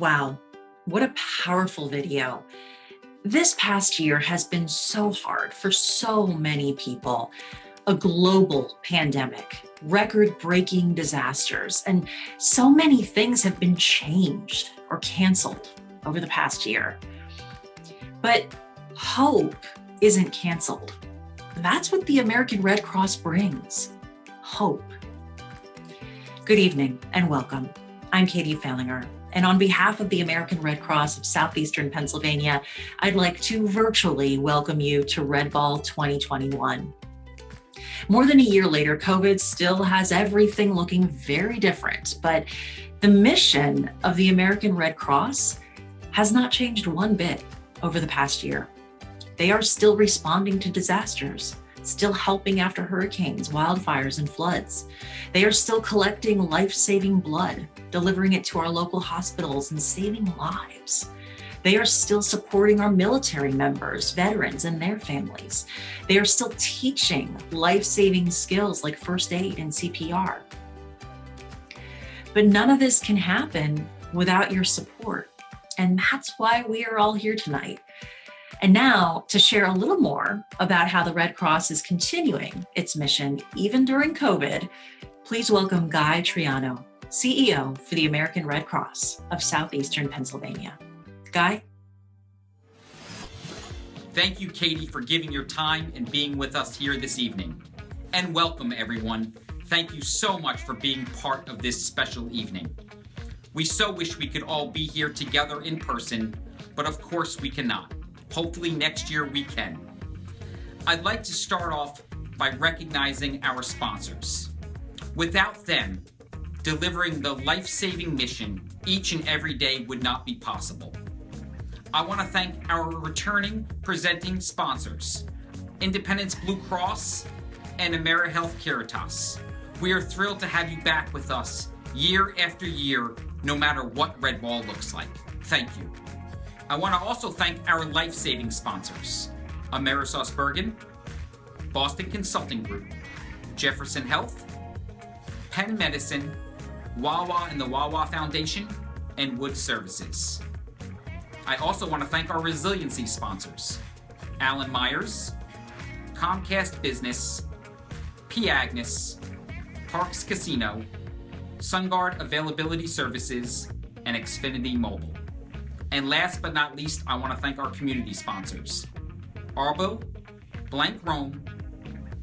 Wow, what a powerful video. This past year has been so hard for so many people. A global pandemic, record-breaking disasters, and so many things have been changed or canceled over the past year. But hope isn't canceled. That's what the American Red Cross brings, hope. Good evening and welcome. I'm Katie Fellinger, and on behalf of the American Red Cross of Southeastern Pennsylvania, I'd like to virtually welcome you to Red Ball 2021. More than a year later, COVID still has everything looking very different, but the mission of the American Red Cross has not changed one bit over the past year. They are still responding to disasters, still helping after hurricanes, wildfires, and floods. They are still collecting life-saving blood, delivering it to our local hospitals and saving lives. They are still supporting our military members, veterans, and their families. They are still teaching life-saving skills like first aid and CPR. But none of this can happen without your support. And that's why we are all here tonight. And now, to share a little more about how the Red Cross is continuing its mission, even during COVID, please welcome Guy Triano, CEO for the American Red Cross of Southeastern Pennsylvania. Guy? Thank you, Katie, for giving your time and being with us here this evening. And welcome, everyone. Thank you so much for being part of this special evening. We so wish we could all be here together in person, but of course we cannot. Hopefully next year we can. I'd like to start off by recognizing our sponsors. Without them, delivering the life-saving mission each and every day would not be possible. I want to thank our returning presenting sponsors, Independence Blue Cross and Amer Caritas. We are thrilled to have you back with us year after year, no matter what Red Ball looks like. Thank you. I want to also thank our life-saving sponsors, AmerisourceBergen, Boston Consulting Group, Jefferson Health, Penn Medicine, Wawa and the Wawa Foundation, and Wood Services. I also want to thank our resiliency sponsors, Allen Myers, Comcast Business, P. Agnes, Parks Casino, SunGuard Availability Services, and Xfinity Mobile. And last but not least, I want to thank our community sponsors, Arbo, Blank Rome,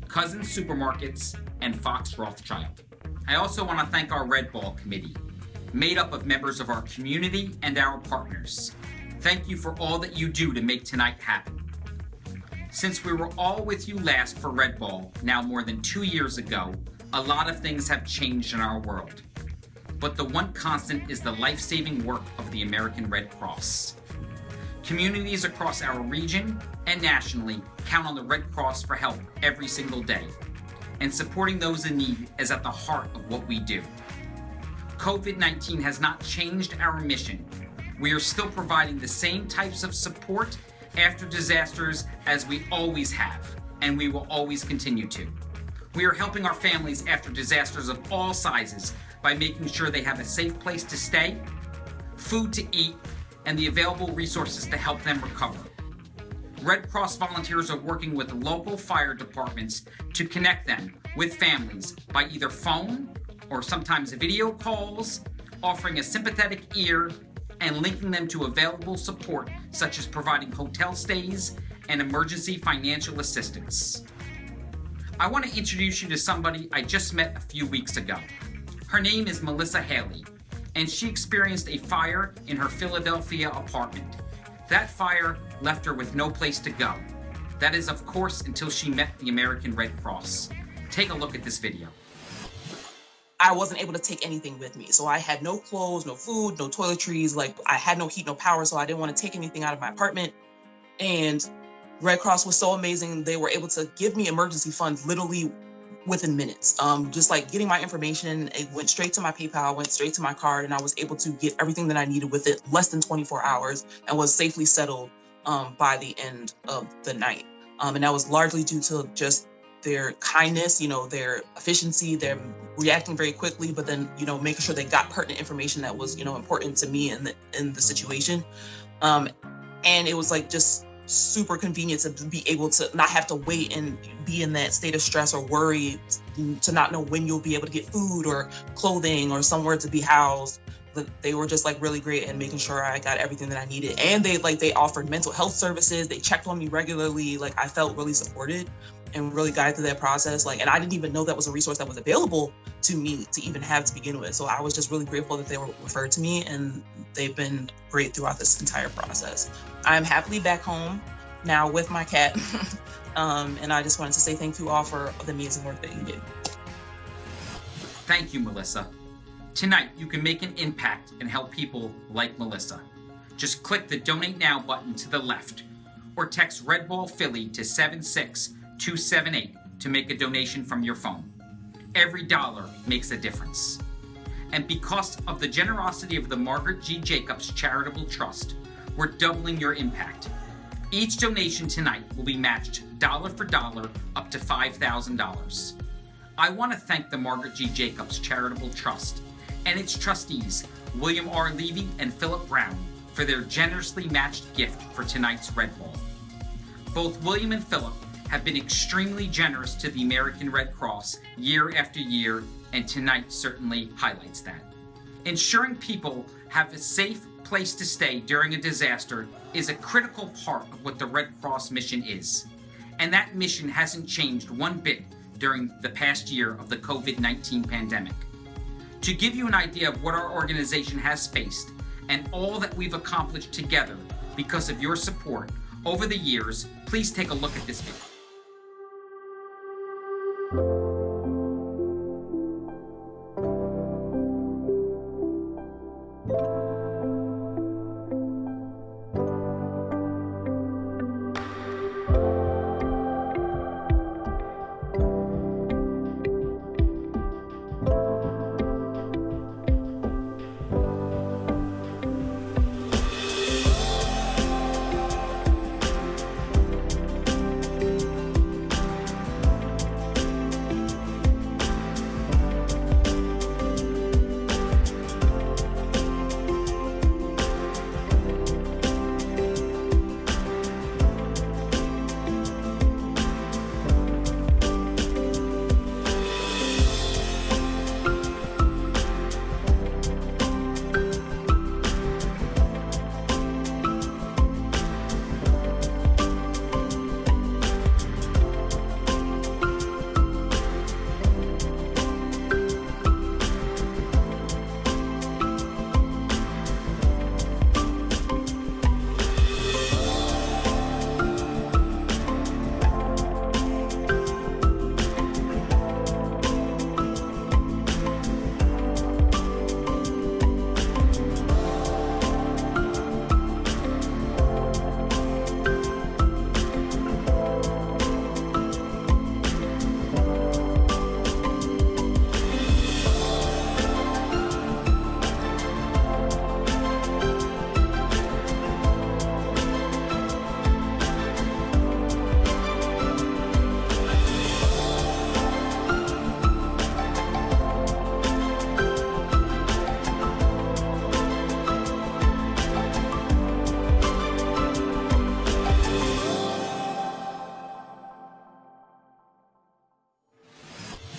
Cousins Supermarkets, and Fox Rothschild. I also want to thank our Red Ball Committee, made up of members of our community and our partners. Thank you for all that you do to make tonight happen. Since we were all with you last for Red Ball, now more than 2 years ago, a lot of things have changed in our world. But the one constant is the life-saving work of the American Red Cross. Communities across our region and nationally count on the Red Cross for help every single day, and supporting those in need is at the heart of what we do. COVID-19 has not changed our mission. We are still providing the same types of support after disasters as we always have, and we will always continue to. We are helping our families after disasters of all sizes by making sure they have a safe place to stay, food to eat, and the available resources to help them recover. Red Cross volunteers are working with local fire departments to connect them with families by either phone or sometimes video calls, offering a sympathetic ear, and linking them to available support such as providing hotel stays and emergency financial assistance. I want to introduce you to somebody I just met a few weeks ago. Her name is Melissa Haley, and she experienced a fire in her Philadelphia apartment. That fire left her with no place to go. That is, of course, until she met the American Red Cross. Take a look at this video. I wasn't able to take anything with me. So I had no clothes, no food, no toiletries. Like, I had no heat, no power, so I didn't want to take anything out of my apartment. And Red Cross was so amazing. They were able to give me emergency funds literally within minutes. Just like getting my information, it went straight to my PayPal, went straight to my card, and I was able to get everything that I needed with it less than 24 hours and was safely settled by the end of the night. And that was largely due to just their kindness, their efficiency, their reacting very quickly, but then, making sure they got pertinent information that was, important to me in the situation. And it was like just super convenient to be able to not have to wait and be in that state of stress or worry to not know when you'll be able to get food or clothing or somewhere to be housed. They were just like really great and making sure I got everything that I needed. And they offered mental health services. They checked on me regularly. Like, I felt really supported and really guided through that process. And I didn't even know that was a resource that was available to me to even have to begin with. So I was just really grateful that they were referred to me, and they've been great throughout this entire process. I'm happily back home now with my cat. And I just wanted to say thank you all for the amazing work that you did. Thank you, Melissa. Tonight, you can make an impact and help people like Melissa. Just click the Donate Now button to the left, or text Red Ball Philly to 76278 to make a donation from your phone. Every dollar makes a difference. And because of the generosity of the Margaret G. Jacobs Charitable Trust, we're doubling your impact. Each donation tonight will be matched dollar for dollar up to $5,000. I want to thank the Margaret G. Jacobs Charitable Trust and its trustees, William R. Levy and Philip Brown, for their generously matched gift for tonight's Red Ball. Both William and Philip have been extremely generous to the American Red Cross year after year, and tonight certainly highlights that. Ensuring people have a safe place to stay during a disaster is a critical part of what the Red Cross mission is. And that mission hasn't changed one bit during the past year of the COVID-19 pandemic. To give you an idea of what our organization has faced and all that we've accomplished together because of your support over the years, please take a look at this video.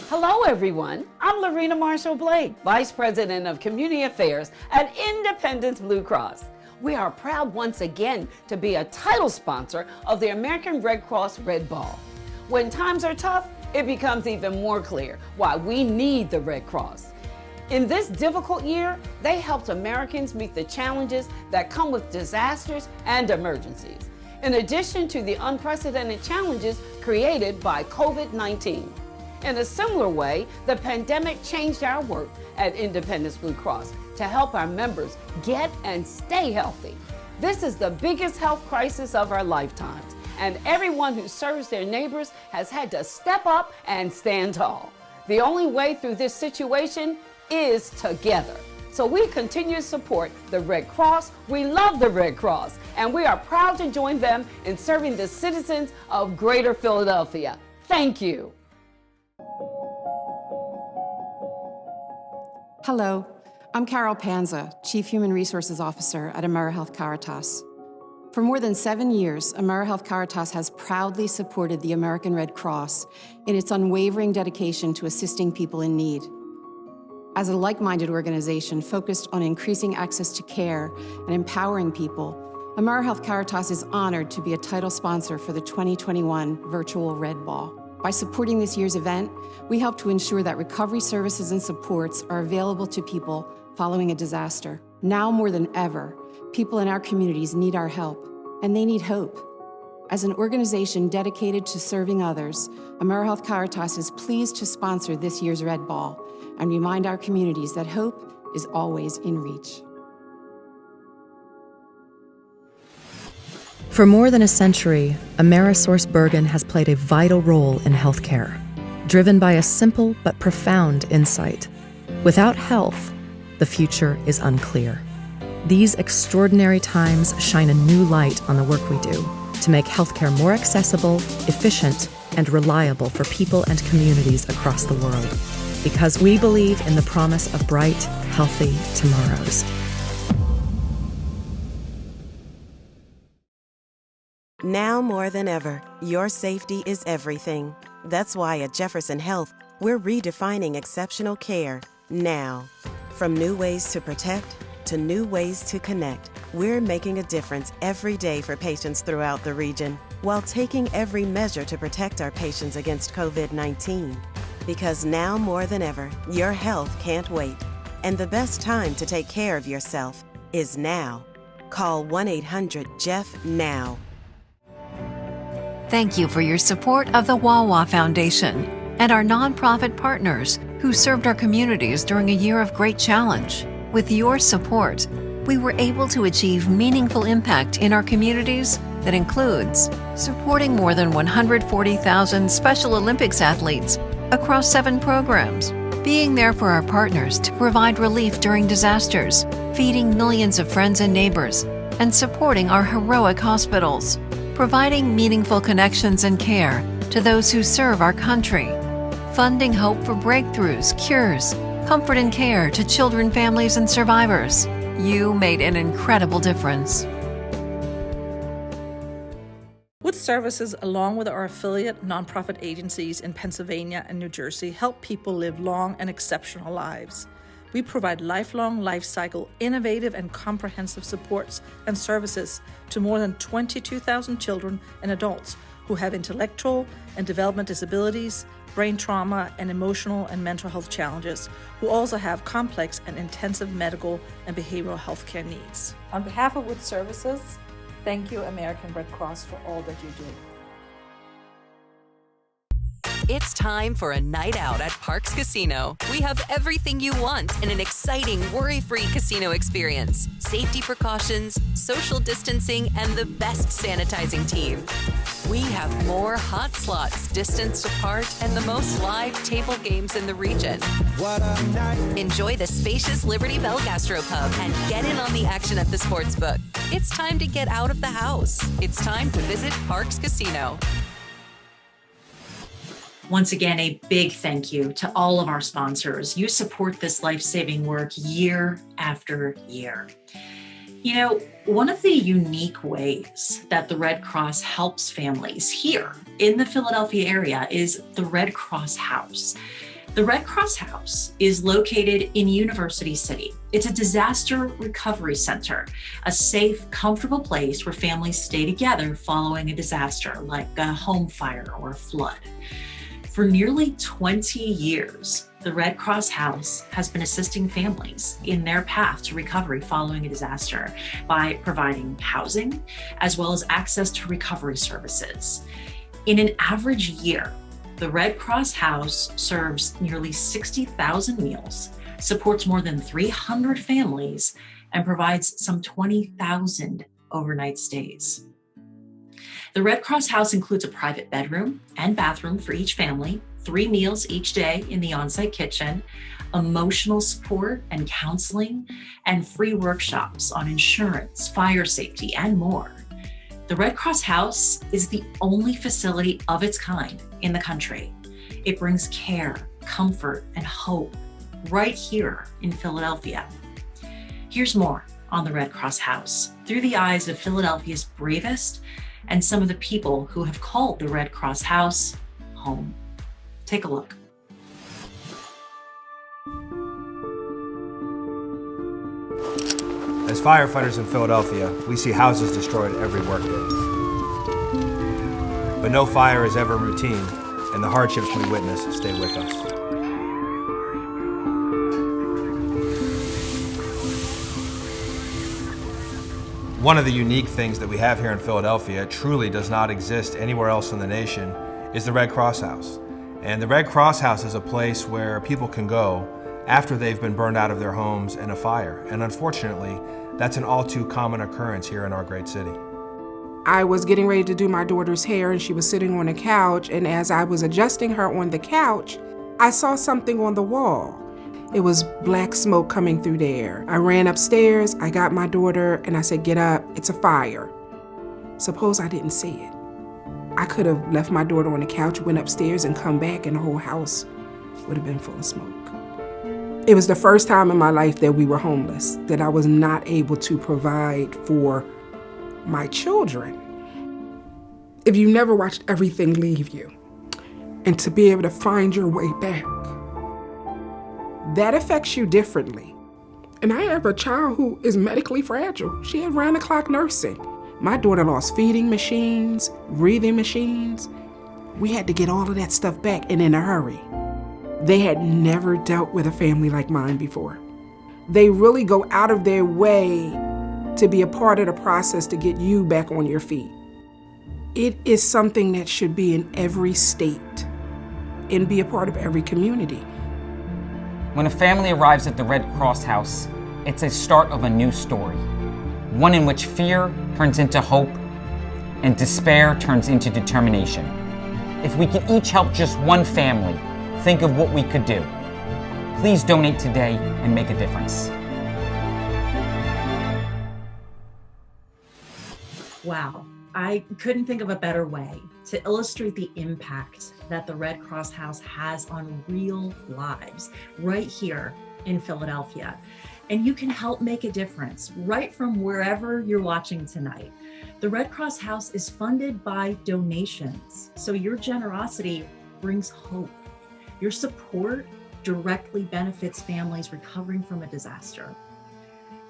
Hello, everyone. I'm Lorena Marshall Blake, Vice President of Community Affairs at Independence Blue Cross. We are proud once again to be a title sponsor of the American Red Cross Red Ball. When times are tough, it becomes even more clear why we need the Red Cross. In this difficult year, they helped Americans meet the challenges that come with disasters and emergencies, in addition to the unprecedented challenges created by COVID-19. In a similar way, the pandemic changed our work at Independence Blue Cross to help our members get and stay healthy. This is the biggest health crisis of our lifetimes, and everyone who serves their neighbors has had to step up and stand tall. The only way through this situation is together. So we continue to support the Red Cross. We love the Red Cross, and we are proud to join them in serving the citizens of Greater Philadelphia. Thank you. Hello, I'm Carol Panza, Chief Human Resources Officer at Amer Caritas. For more than 7 years, Amer Caritas has proudly supported the American Red Cross in its unwavering dedication to assisting people in need. As a like-minded organization focused on increasing access to care and empowering people, Amer Caritas is honored to be a title sponsor for the 2021 Virtual Red Ball. By supporting this year's event, we help to ensure that recovery services and supports are available to people following a disaster. Now more than ever, people in our communities need our help, and they need hope. As an organization dedicated to serving others, Amer Caritas is pleased to sponsor this year's Red Ball and remind our communities that hope is always in reach. For more than a century, AmeriSourceBergen has played a vital role in healthcare, driven by a simple but profound insight. Without health, the future is unclear. These extraordinary times shine a new light on the work we do to make healthcare more accessible, efficient, and reliable for people and communities across the world. Because we believe in the promise of bright, healthy tomorrows. Now more than ever, your safety is everything. That's why at Jefferson Health, we're redefining exceptional care now. From new ways to protect to new ways to connect, we're making a difference every day for patients throughout the region while taking every measure to protect our patients against COVID-19. Because now more than ever, your health can't wait. And the best time to take care of yourself is now. Call 1-800-JEFF now. Thank you for your support of the Wawa Foundation and our nonprofit partners who served our communities during a year of great challenge. With your support, we were able to achieve meaningful impact in our communities that includes supporting more than 140,000 Special Olympics athletes across 7 programs, being there for our partners to provide relief during disasters, feeding millions of friends and neighbors, and supporting our heroic hospitals, providing meaningful connections and care to those who serve our country, funding hope for breakthroughs, cures, comfort and care to children, families, and survivors. You made an incredible difference. Wood Services, along with our affiliate nonprofit agencies in Pennsylvania and New Jersey, help people live long and exceptional lives. We provide lifelong life cycle, innovative and comprehensive supports and services to more than 22,000 children and adults who have intellectual and development disabilities, brain trauma, and emotional and mental health challenges, who also have complex and intensive medical and behavioral health care needs. On behalf of Wood Services, thank you, American Red Cross, for all that you do. It's time for a night out at Parks Casino. We have everything you want in an exciting, worry-free casino experience. Safety precautions, social distancing, and the best sanitizing team. We have more hot slots distanced apart and the most live table games in the region. Enjoy the spacious Liberty Bell Gastropub and get in on the action at the sportsbook. It's time to get out of the house. It's time to visit Parks Casino. Once again, a big thank you to all of our sponsors. You support this life-saving work year after year. You know, one of the unique ways that the Red Cross helps families here in the Philadelphia area is the Red Cross House. The Red Cross House is located in University City. It's a disaster recovery center, a safe, comfortable place where families stay together following a disaster like a home fire or a flood. For nearly 20 years, the Red Cross House has been assisting families in their path to recovery following a disaster by providing housing, as well as access to recovery services. In an average year, the Red Cross House serves nearly 60,000 meals, supports more than 300 families, and provides some 20,000 overnight stays. The Red Cross House includes a private bedroom and bathroom for each family, 3 meals each day in the on-site kitchen, emotional support and counseling, and free workshops on insurance, fire safety, and more. The Red Cross House is the only facility of its kind in the country. It brings care, comfort, and hope right here in Philadelphia. Here's more on the Red Cross House through the eyes of Philadelphia's bravest and some of the people who have called the Red Cross House home. Take a look. As firefighters in Philadelphia, we see houses destroyed every workday. But no fire is ever routine, and the hardships we witness stay with us. One of the unique things that we have here in Philadelphia truly does not exist anywhere else in the nation is the Red Cross House. And the Red Cross House is a place where people can go after they've been burned out of their homes in a fire. And unfortunately, that's an all too common occurrence here in our great city. I was getting ready to do my daughter's hair and she was sitting on a couch, and as I was adjusting her on the couch, I saw something on the wall. It was black smoke coming through there. I ran upstairs, I got my daughter, and I said, "Get up, it's a fire." Suppose I didn't see it. I could have left my daughter on the couch, went upstairs, and come back, and the whole house would have been full of smoke. It was the first time in my life that we were homeless, that I was not able to provide for my children. If you never watched everything leave you, and to be able to find your way back, that affects you differently. And I have a child who is medically fragile. She had round-the-clock nursing. My daughter lost feeding machines, breathing machines. We had to get all of that stuff back, and in a hurry. They had never dealt with a family like mine before. They really go out of their way to be a part of the process to get you back on your feet. It is something that should be in every state and be a part of every community. When a family arrives at the Red Cross House, it's a start of a new story. One in which fear turns into hope and despair turns into determination. If we could each help just one family, think of what we could do. Please donate today and make a difference. Wow, I couldn't think of a better way to illustrate the impact that the Red Cross House has on real lives right here in Philadelphia. And you can help make a difference right from wherever you're watching tonight. The Red Cross House is funded by donations, so your generosity brings hope. Your support directly benefits families recovering from a disaster.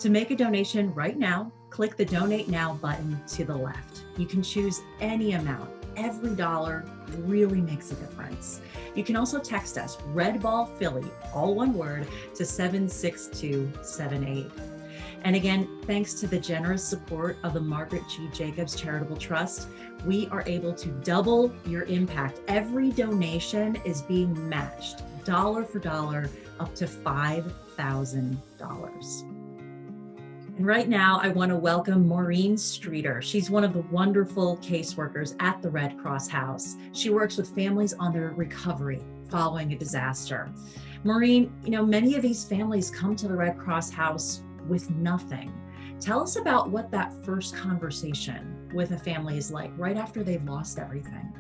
To make a donation right now, click the Donate Now button to the left. You can choose any amount. Every dollar really makes a difference. You can also text us, Red Ball Philly, all one word, to 76278. And again, thanks to the generous support of the Margaret G. Jacobs Charitable Trust, we are able to double your impact. Every donation is being matched, dollar for dollar, up to $5,000. And right now, I want to welcome Maureen Streeter. She's one of the wonderful caseworkers at the Red Cross House. She works with families on their recovery following a disaster. Maureen, many of these families come to the Red Cross House with nothing. Tell us about what that first conversation with a family is like right after they've lost everything.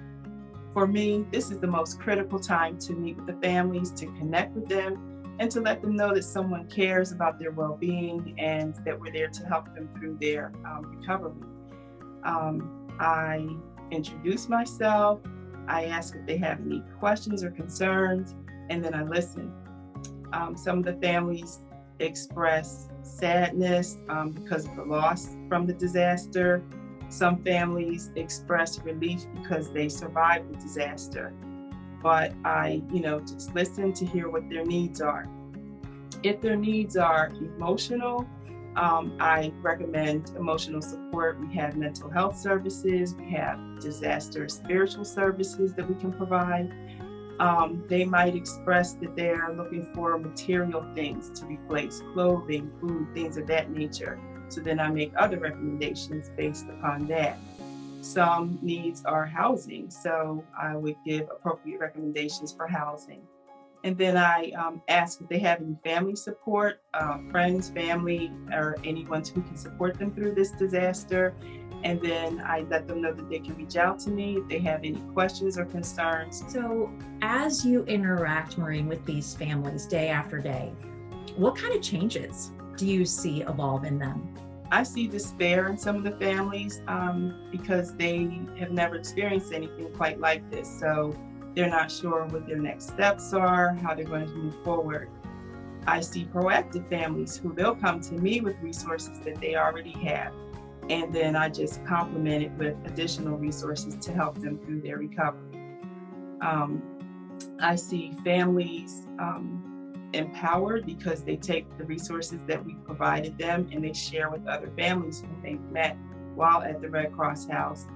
For me, this is the most critical time to meet with the families, to connect with them, and to let them know that someone cares about their well-being and that we're there to help them through their recovery. I introduce myself, I ask if they have any questions or concerns, and then I listen. Some of the families express sadness because of the loss from the disaster. Some families express relief because they survived the disaster. But I, just listen to hear what their needs are. If their needs are emotional, I recommend emotional support. We have mental health services, we have disaster spiritual services that we can provide. They might express that they're looking for material things to replace, clothing, food, things of that nature. So then I make other recommendations based upon that. Some needs are housing, so I would give appropriate recommendations for housing. And then I ask if they have any family support, friends, family, or anyone who can support them through this disaster. And then I let them know that they can reach out to me if they have any questions or concerns. So as you interact, Maureen, with these families day after day, what kind of changes do you see evolve in them? I see despair in some of the families because they have never experienced anything quite like this. So they're not sure what their next steps are, how they're going to move forward. I see proactive families who they'll come to me with resources that they already have. And then I just complement it with additional resources to help them through their recovery. I see families empowered because they take the resources that we provided them and they share with other families who they've met while at the Red Cross House.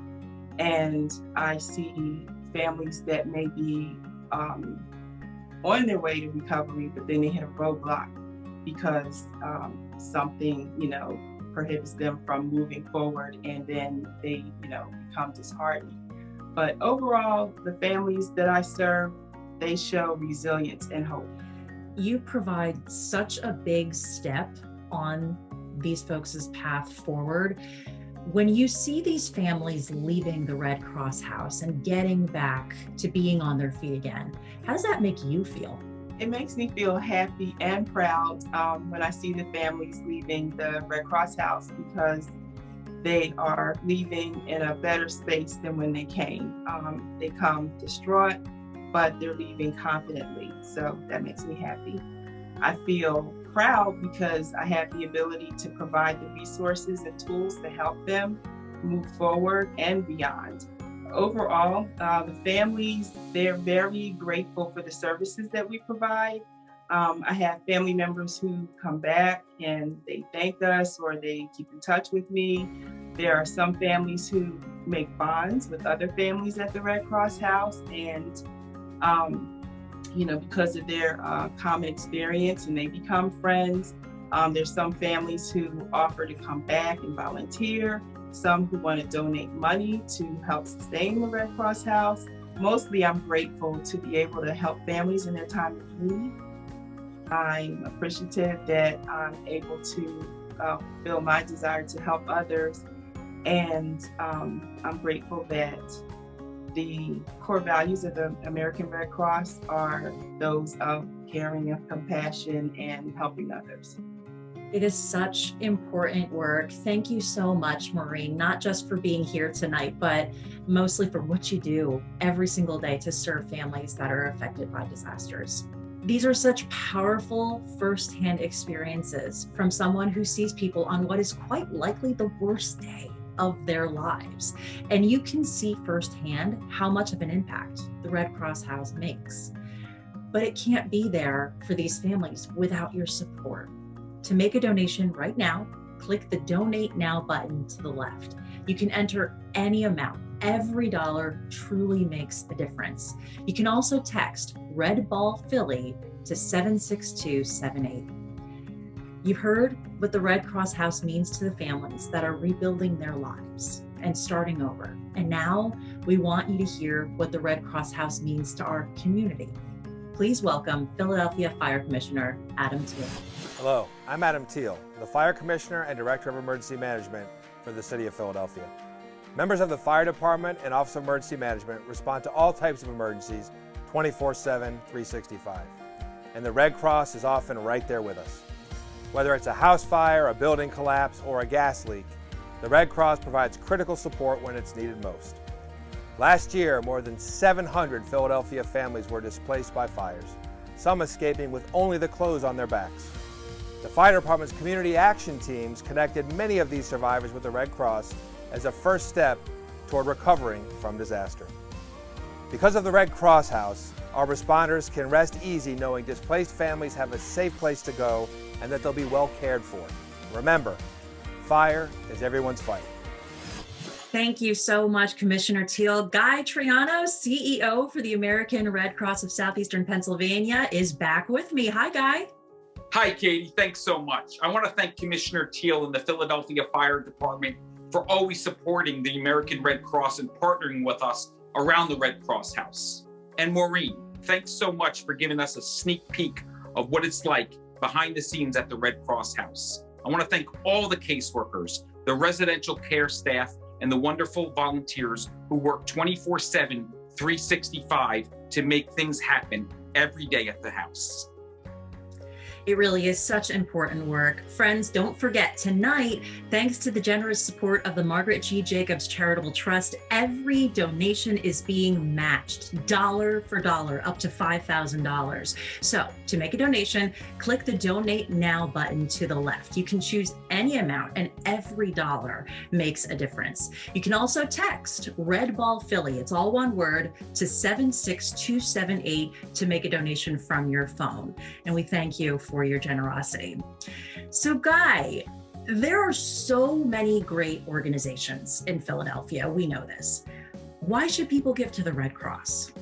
And I see families that may be on their way to recovery, but then they hit a roadblock because something, prohibits them from moving forward, and then they, become disheartened. But overall, the families that I serve, they show resilience and hope. You provide such a big step on these folks' path forward. When you see these families leaving the Red Cross House and getting back to being on their feet again, how does that make you feel? It makes me feel happy and proud when I see the families leaving the Red Cross House because they are leaving in a better space than when they came. They come distraught, but they're leaving confidently. So that makes me happy. I feel proud because I have the ability to provide the resources and tools to help them move forward and beyond. Overall, the families, they're very grateful for the services that we provide. I have family members who come back and they thank us or they keep in touch with me. There are some families who make bonds with other families at the Red Cross House, and because of their common experience, and they become friends. There's some families who offer to come back and volunteer, some who want to donate money to help sustain the Red Cross House. Mostly, I'm grateful to be able to help families in their time of need. I'm appreciative that I'm able to fulfill my desire to help others. And I'm grateful that the core values of the American Red Cross are those of caring, of compassion, and helping others. It is such important work. Thank you so much, Maureen, not just for being here tonight, but mostly for what you do every single day to serve families that are affected by disasters. These are such powerful firsthand experiences from someone who sees people on what is quite likely the worst day of their lives. And you can see firsthand how much of an impact the Red Cross House makes. But it can't be there for these families without your support. To make a donation right now, click the Donate Now button to the left. You can enter any amount. Every dollar truly makes a difference. You can also text Red Ball Philly to 76278. You've heard what the Red Cross House means to the families that are rebuilding their lives and starting over. And now we want you to hear what the Red Cross House means to our community. Please welcome Philadelphia Fire Commissioner Adam Teal. Hello, I'm Adam Teal, the Fire Commissioner and Director of Emergency Management for the City of Philadelphia. Members of the Fire Department and Office of Emergency Management respond to all types of emergencies 24/7, 365. And the Red Cross is often right there with us. Whether it's a house fire, a building collapse, or a gas leak, the Red Cross provides critical support when it's needed most. Last year, more than 700 Philadelphia families were displaced by fires, some escaping with only the clothes on their backs. The Fire Department's community action teams connected many of these survivors with the Red Cross as a first step toward recovering from disaster. Because of the Red Cross House, our responders can rest easy knowing displaced families have a safe place to go and that they'll be well cared for. Remember, fire is everyone's fight. Thank you so much, Commissioner Teal. Guy Triano, CEO for the American Red Cross of Southeastern Pennsylvania, is back with me. Hi, Guy. Hi, Katie. Thanks so much. I want to thank Commissioner Teal and the Philadelphia Fire Department for always supporting the American Red Cross and partnering with us around the Red Cross House. And Maureen, Thanks so much for giving us a sneak peek of what it's like behind the scenes at the Red Cross House. I want to thank all the caseworkers, the residential care staff, and the wonderful volunteers who work 24/7, 365 to make things happen every day at the house. It really is such important work. Friends, don't forget, tonight, thanks to the generous support of the Margaret G. Jacobs Charitable Trust, every donation is being matched dollar for dollar up to $5,000. So to make a donation, click the Donate Now button to the left. You can choose any amount and every dollar makes a difference. You can also text Red Ball Philly, it's all one word, to 76278 to make a donation from your phone. And we thank you for your generosity. So Guy, there are so many great organizations in Philadelphia. We know this. Why should people give to the Red Cross?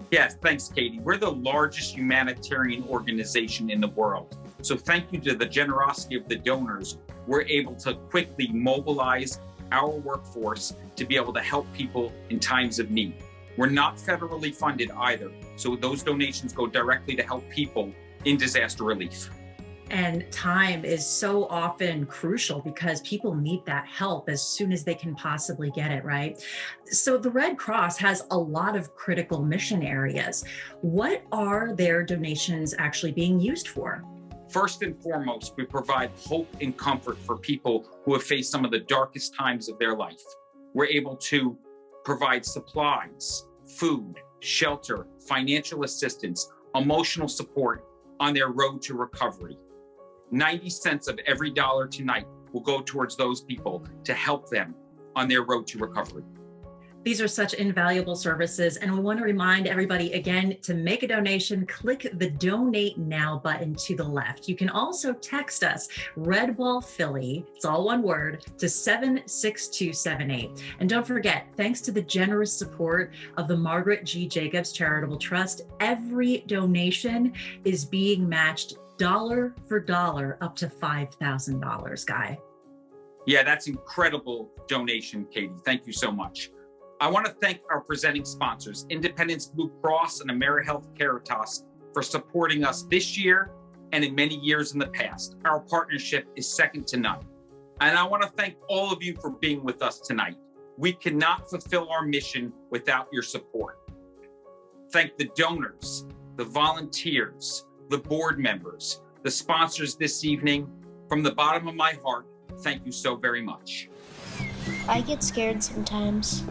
Yes, thanks, Katie. We're the largest humanitarian organization in the world. So thank you to the generosity of the donors. We're able to quickly mobilize our workforce to be able to help people in times of need. We're not federally funded either. So those donations go directly to help people in disaster relief. And time is so often crucial because people need that help as soon as they can possibly get it, right? So the Red Cross has a lot of critical mission areas. What are their donations actually being used for? First and foremost, we provide hope and comfort for people who have faced some of the darkest times of their life. We're able to provide supplies, food, shelter, financial assistance, emotional support on their road to recovery. 90 cents of every dollar tonight will go towards those people to help them on their road to recovery. These are such invaluable services, and we want to remind everybody again to make a donation, click the Donate Now button to the left. You can also text us Red Ball Philly, it's all one word, to 76278. And don't forget, thanks to the generous support of the Margaret G. Jacobs Charitable Trust, every donation is being matched dollar for dollar up to $5,000, Guy. Yeah, that's incredible donation, Katie. Thank you so much. I want to thank our presenting sponsors, Independence Blue Cross and Amer Caritas, for supporting us this year and in many years in the past. Our partnership is second to none. And I want to thank all of you for being with us tonight. We cannot fulfill our mission without your support. Thank the donors, the volunteers, the board members, the sponsors this evening. From the bottom of my heart, thank you so very much. I get scared sometimes.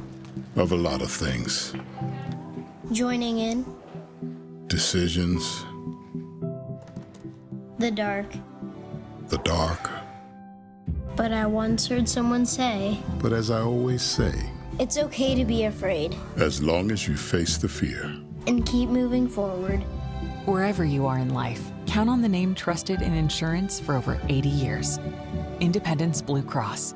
Of a lot of things. Joining in. Decisions. The dark. The dark. But I once heard someone say, but as I always say, it's okay to be afraid. As long as you face the fear. And keep moving forward. Wherever you are in life, count on the name trusted in insurance for over 80 years. Independence Blue Cross.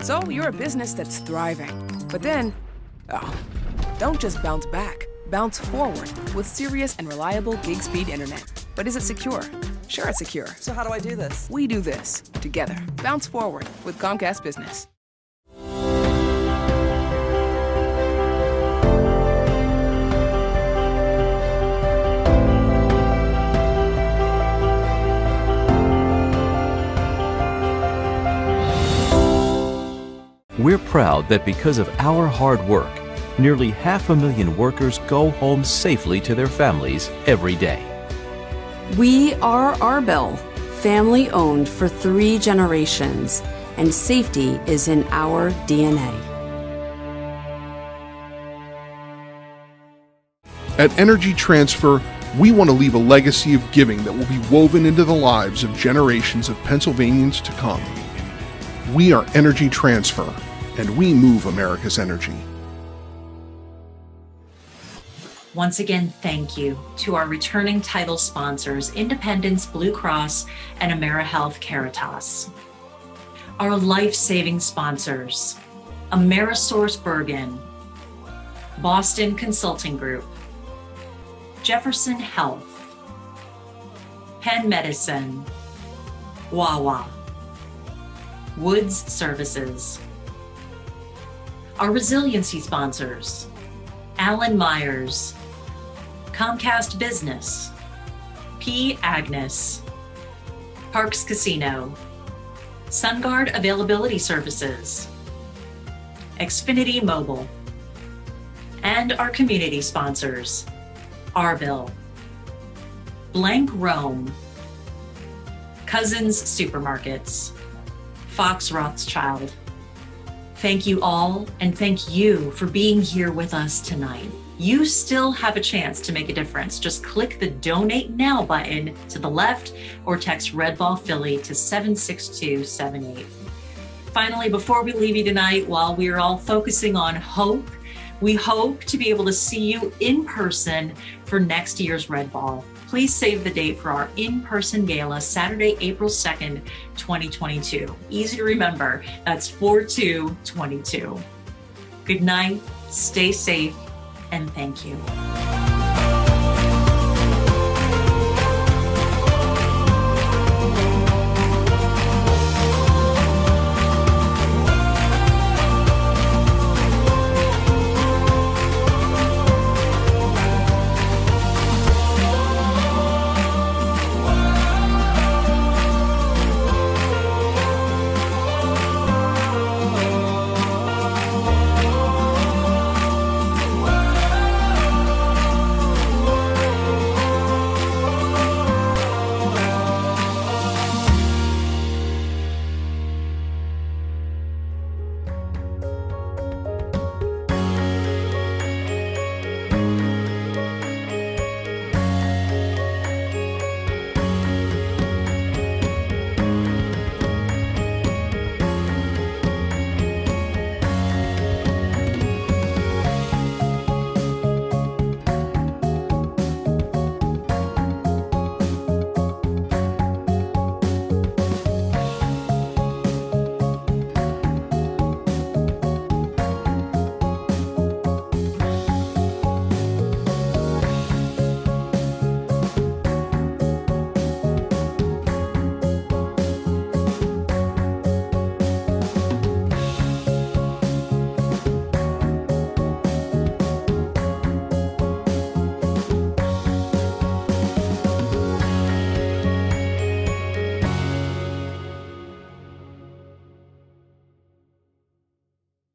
So you're a business that's thriving. But then, don't just bounce back. Bounce forward with serious and reliable gig speed internet. But is it secure? Sure, it's secure. So how do I do this? We do this together. Bounce forward with Comcast Business. We're proud that because of our hard work, nearly 500,000 workers go home safely to their families every day. We are Arbel, family owned for 3 generations, and safety is in our DNA. At Energy Transfer, we want to leave a legacy of giving that will be woven into the lives of generations of Pennsylvanians to come. We are Energy Transfer, and we move America's energy. Once again, thank you to our returning title sponsors, Independence Blue Cross and AmeriHealth Caritas. Our life-saving sponsors, AmeriSourceBergen, Boston Consulting Group, Jefferson Health, Penn Medicine, Wawa, Woods Services. Our resiliency sponsors, Alan Myers, Comcast Business, P. Agnes, Parks Casino, SunGuard Availability Services, Xfinity Mobile, and our community sponsors, Arville, Blank Rome, Cousins Supermarkets, Fox Rothschild. Thank you all, and thank you for being here with us tonight. You still have a chance to make a difference. Just click the Donate Now button to the left or text Red Ball Philly to 76278. Finally, before we leave you tonight, while we are all focusing on hope, we hope to be able to see you in person for next year's Red Ball. Please save the date for our in-person gala, Saturday, April 2nd, 2022. Easy to remember, that's 4/2/22. Good night, stay safe, and thank you.